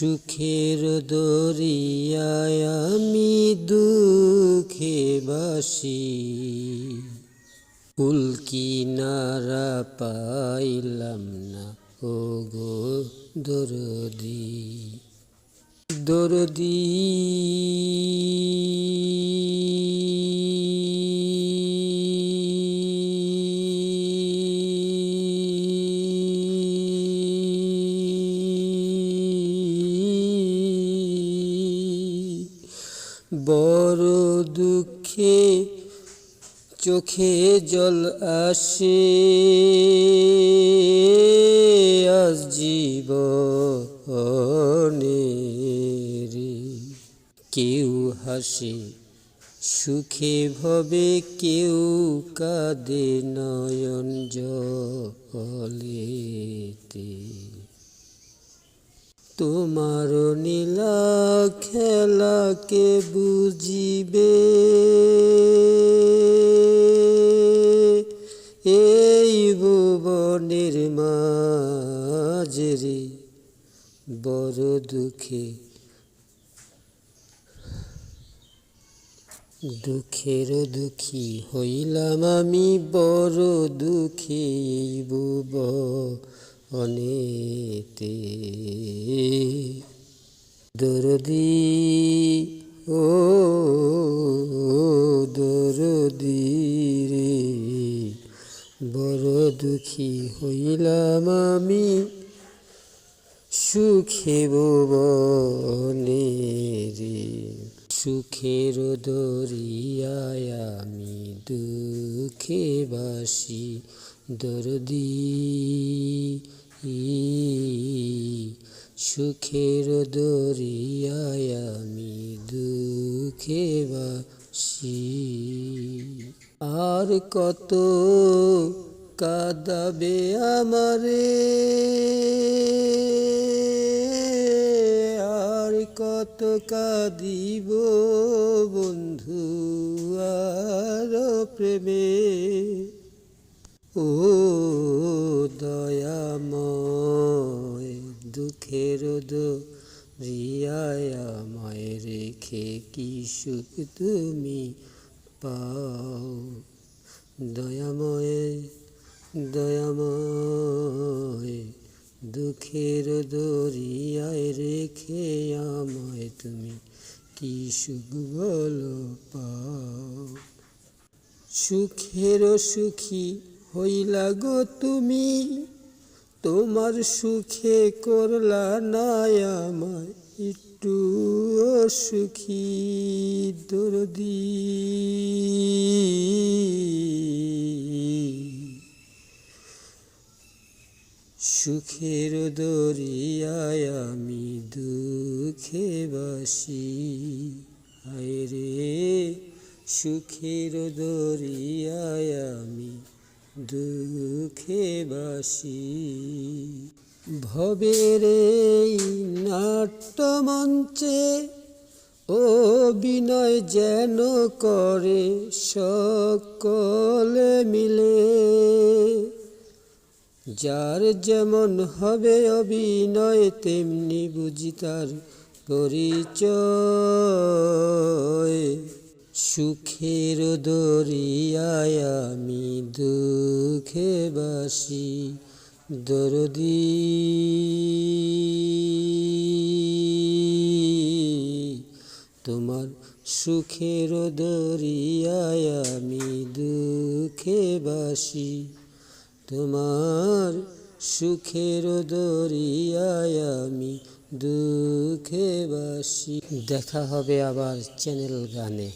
সুখের দরিয়ায় আমি দুঃখে ভাসি, কুল কিনারা পাইলাম না ওগো দরদী। দরদী বড় দুঃখে চোখে জল আসে, আজ জীবনে রে। কেউ হাসে সুখে ভবে, কেউ কাঁদে নয়ন জলেতে। তোমার নীলা খেলাকে বুঝিবে, এই ভুবনের মাঝে রে। বড় দুঃখে দুঃখের দুঃখী হইলাম আমি, বড় দুঃখী এই ভুবনেতে। দরদী ও দরদী রে, বড় দুঃখী হইলাম আমি সুখে ভুবনে রে। সুখের দরিয়ায় আমি দুঃখে ভাসি, দরদী সুখের দরিয়ায় আমি দুঃখে ভাসি। আর কত কাঁদাবে আমারে, আর কত কাঁদিব বন্ধু আর প্রেমে। ও দয়াময় দুঃখের দরিয়ায় আমায় রেখে কি সুখ তুমি পাও। দয়াময় দয়াময় দুঃখের দরিয়ায় রেখে আমায় তুমি কি সুখ বলো পাও। সুখের সুখী হইলা গো তুমি, তোমার সুখে করলা না আমায় একটু সুখী। দরদী সুখের দরিয়ায় আমি দুঃখে ভাসি, হায় রে সুখের দরিয়ায় আমি দুঃখে ভাসি। ভবের এই নাট্যমঞ্চে অভিনয় যেন করে সকলে মিলে, যার যেমন হবে অভিনয় তেমনি বুঝি তার পরিচয়। সুখের দরিয়ায় আমি দুঃখে ভাসি, দরদী তোমার সুখের দরিয়ায় আমি দুঃখে ভাসি, তোমার সুখের দরিয়ায় আমি দুঃখে ভাসি। দেখা হবে আবার চ্যানেল গানে।